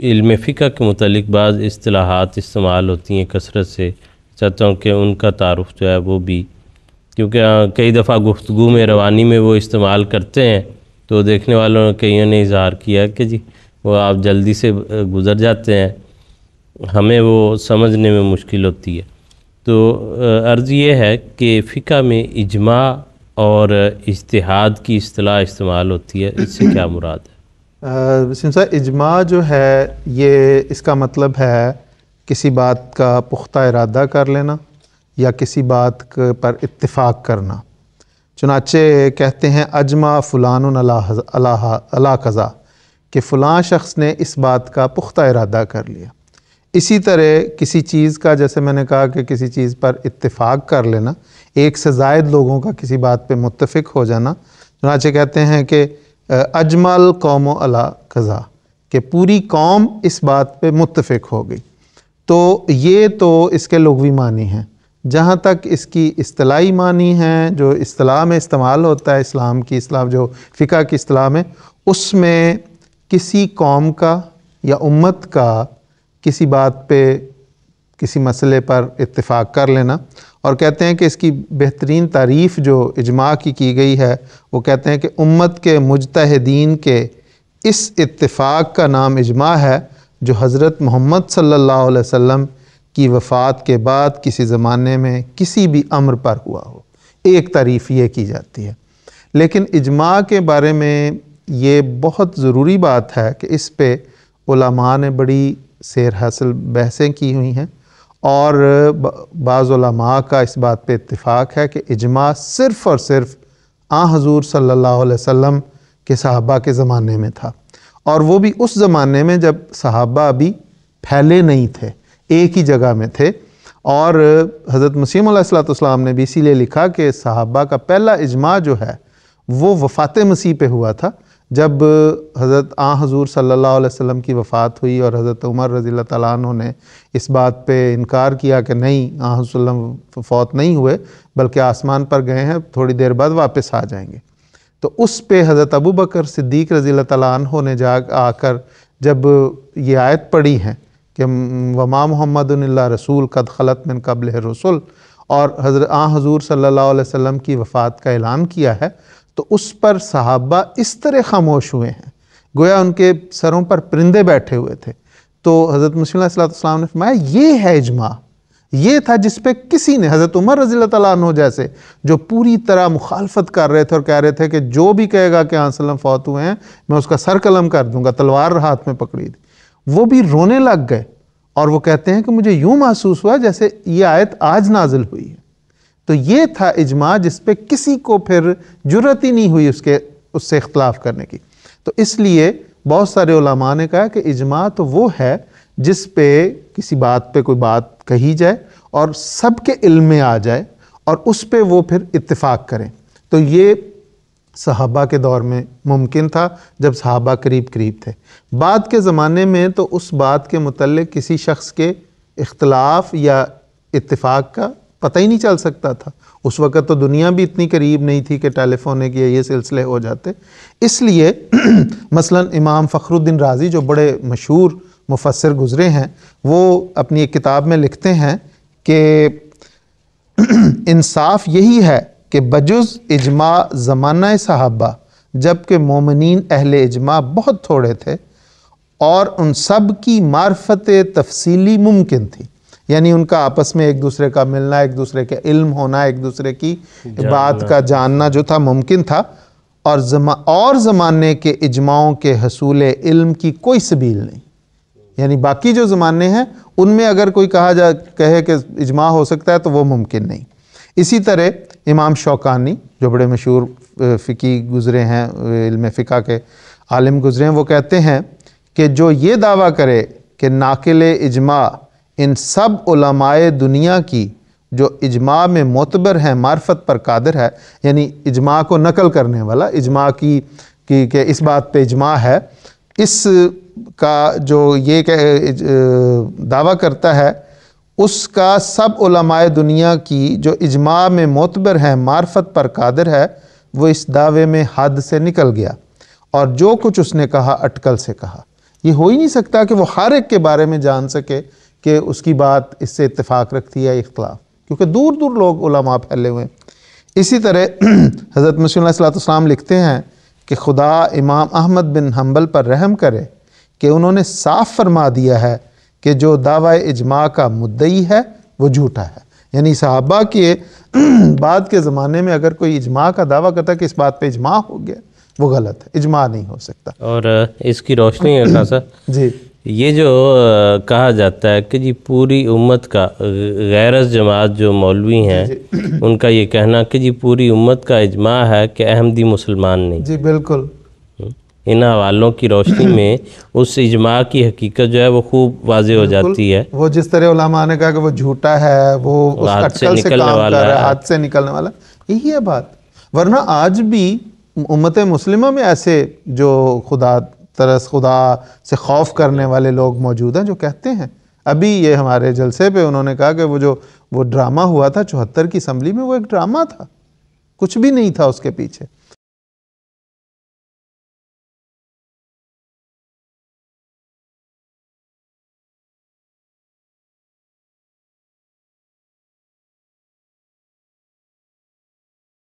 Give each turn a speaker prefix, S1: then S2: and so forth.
S1: علم فقہ کے متعلق بعض اصطلاحات استعمال ہوتی ہیں کثرت سے، چاہتا ہوں کہ ان کا تعارف جو ہے وہ بھی، کیونکہ کئی دفعہ گفتگو میں روانی میں وہ استعمال کرتے ہیں تو دیکھنے والوں کئیوں نے اظہار کیا کہ جی وہ آپ جلدی سے گزر جاتے ہیں، ہمیں وہ سمجھنے میں مشکل ہوتی ہے۔ تو عرض یہ ہے کہ فقہ میں اجماع اور اجتہاد کی اصطلاح استعمال ہوتی ہے، اس سے کیا مراد ہے؟
S2: وسیم صاحب، اجماع جو ہے یہ اس کا مطلب ہے کسی بات کا پختہ ارادہ کر لینا یا کسی بات پر اتفاق کرنا۔ چنانچہ کہتے ہیں اجمع فلان علی قضا، کہ فلاں شخص نے اس بات کا پختہ ارادہ کر لیا۔ اسی طرح کسی چیز کا، جیسے میں نے کہا کہ کسی چیز پر اتفاق کر لینا، ایک سے زائد لوگوں کا کسی بات پہ متفق ہو جانا، چنانچہ کہتے ہیں کہ اجمع القوم علی قضا، کہ پوری قوم اس بات پہ متفق ہو گئی۔ تو یہ تو اس کے لغوی معنی ہیں۔ جہاں تک اس کی اصطلاحی معنی ہیں جو اصطلاح میں استعمال ہوتا ہے، اسلام کی اصطلاح جو فقہ کی اصطلاح میں، اس میں کسی قوم کا یا امت کا کسی بات پہ، کسی مسئلے پر اتفاق کر لینا، اور کہتے ہیں کہ اس کی بہترین تعریف جو اجماع کی گئی ہے، وہ کہتے ہیں کہ امت کے مجتہدین کے اس اتفاق کا نام اجماع ہے جو حضرت محمد صلی اللہ علیہ وسلم کی وفات کے بعد کسی زمانے میں کسی بھی امر پر ہوا ہو۔ ایک تعریف یہ کی جاتی ہے۔ لیکن اجماع کے بارے میں یہ بہت ضروری بات ہے کہ اس پہ علماء نے بڑی سیر حاصل بحثیں کی ہوئی ہیں، اور بعض علماء کا اس بات پہ اتفاق ہے کہ اجماع صرف اور صرف حضور صلی اللہ علیہ وسلم کے صحابہ کے زمانے میں تھا، اور وہ بھی اس زمانے میں جب صحابہ ابھی پھیلے نہیں تھے، ایک ہی جگہ میں تھے۔ اور حضرت مسیح علیہ السلام نے بھی اسی لیے لکھا کہ صحابہ کا پہلا اجماع جو ہے وہ وفات مسیح پہ ہوا تھا، جب حضرت حضور صلی اللہ علیہ وسلم کی وفات ہوئی اور حضرت عمر رضی اللہ تعالیٰ عنہ نے اس بات پہ انکار کیا کہ نہیں، حضور صلی اللہ علیہ وسلم فوت نہیں ہوئے بلکہ آسمان پر گئے ہیں، تھوڑی دیر بعد واپس آ جائیں گے۔ تو اس پہ حضرت ابو بکر صدیق رضی اللہ تعالیٰ عنہ نے آ کر جب یہ آیت پڑھی ہے کہ وما محمد الا رسول قد خلت من قبلہ الرسل، اور حضور صلی اللہ علیہ وسلم کی وفات کا اعلان کیا ہے، تو اس پر صحابہ اس طرح خاموش ہوئے ہیں گویا ان کے سروں پر پرندے بیٹھے ہوئے تھے۔ تو حضرت مسیح علیہ السلام نے فرمایا یہ ہے اجماع، یہ تھا جس پہ کسی نے، حضرت عمر رضی اللہ تعالیٰ عنہ جیسے جو پوری طرح مخالفت کر رہے تھے اور کہہ رہے تھے کہ جو بھی کہے گا کہ وسلم فوت ہوئے ہیں میں اس کا سر قلم کر دوں گا، تلوار ہاتھ میں پکڑی تھی، وہ بھی رونے لگ گئے، اور وہ کہتے ہیں کہ مجھے یوں محسوس ہوا جیسے یہ آیت آج نازل ہوئی ہے۔ تو یہ تھا اجماع جس پہ کسی کو پھر جرأت ہی نہیں ہوئی اس سے اختلاف کرنے کی۔ تو اس لیے بہت سارے علماء نے کہا کہ اجماع تو وہ ہے جس پہ کسی بات پہ کوئی بات کہی جائے اور سب کے علم میں آ جائے اور اس پہ وہ پھر اتفاق کریں۔ تو یہ صحابہ کے دور میں ممکن تھا جب صحابہ قریب تھے۔ بعد کے زمانے میں تو اس بات کے متعلق کسی شخص کے اختلاف یا اتفاق کا پتہ ہی نہیں چل سکتا تھا۔ اس وقت تو دنیا بھی اتنی قریب نہیں تھی کہ ٹیلی فونک یہ سلسلے ہو جاتے۔ اس لیے مثلا امام فخر الدین رازی جو بڑے مشہور مفسر گزرے ہیں، وہ اپنی ایک کتاب میں لکھتے ہیں کہ انصاف یہی ہے کہ بجز اجماع زمانہ صحابہ جبکہ مومنین اہل اجماع بہت تھوڑے تھے اور ان سب کی معرفت تفصیلی ممکن تھی، یعنی ان کا آپس میں ایک دوسرے کا ملنا، ایک دوسرے کے علم ہونا، ایک دوسرے کی بات کا جاننا جو تھا ممکن تھا، اور زمانے کے اجماعوں کے حصول علم کی کوئی سبیل نہیں۔ یعنی باقی جو زمانے ہیں ان میں اگر کوئی کہے کہ اجماع ہو سکتا ہے تو وہ ممکن نہیں۔ اسی طرح امام شوکانی جو بڑے مشہور فقی گزرے ہیں، علم فقہ کے عالم گزرے ہیں، وہ کہتے ہیں کہ جو یہ دعویٰ کرے کہ ناقل اجماع ان سب علماء دنیا کی جو اجماع میں معتبر ہیں معرفت پر قادر ہے، یعنی اجماع کو نقل کرنے والا، اجماع کی کہ اس بات پہ اجماع ہے، اس کا جو یہ دعویٰ کرتا ہے اس کا سب علماء دنیا کی جو اجماع میں معتبر ہیں معرفت پر قادر ہے، وہ اس دعوے میں حد سے نکل گیا اور جو کچھ اس نے کہا اٹکل سے کہا۔ یہ ہو ہی نہیں سکتا کہ وہ ہر ایک کے بارے میں جان سکے کہ اس کی بات اس سے اتفاق رکھتی ہے اختلاف، کیونکہ دور دور لوگ علماء پھیلے ہوئے ہیں۔ اسی طرح حضرت مسیح علیہ السلام لکھتے ہیں کہ خدا امام احمد بن حنبل پر رحم کرے کہ انہوں نے صاف فرما دیا ہے کہ جو دعوی اجماع کا مدعی ہے وہ جھوٹا ہے۔ یعنی صحابہ کے بعد کے زمانے میں اگر کوئی اجماع کا دعویٰ کرتا ہے کہ اس بات پہ اجماع ہو گیا، وہ غلط ہے، اجماع نہیں ہو سکتا۔
S1: اور اس کی روشنی ہے خاصا
S2: جی
S1: یہ جو کہا جاتا ہے کہ جی پوری امت کا، غیرت جماعت جو مولوی ہیں ان کا یہ کہنا کہ جی پوری امت کا اجماع ہے کہ احمدی مسلمان نہیں۔
S2: جی بالکل،
S1: ان حوالوں کی روشنی میں اس اجماع کی حقیقت جو ہے وہ خوب واضح ہو جاتی ہے۔
S2: وہ جس طرح علماء نے کہا کہ وہ جھوٹا ہے، وہ اس اٹکل سے کام کر رہا ہے، ہاتھ سے نکلنے والا، یہی ہے بات۔ ورنہ آج بھی امت مسلمہ میں ایسے جو خدا سے خوف کرنے والے لوگ موجود ہیں جو کہتے ہیں، ابھی یہ ہمارے جلسے پہ انہوں نے کہا کہ وہ ڈرامہ ہوا تھا 74 کی اسمبلی میں، وہ ایک ڈرامہ تھا، کچھ بھی نہیں تھا اس کے پیچھے۔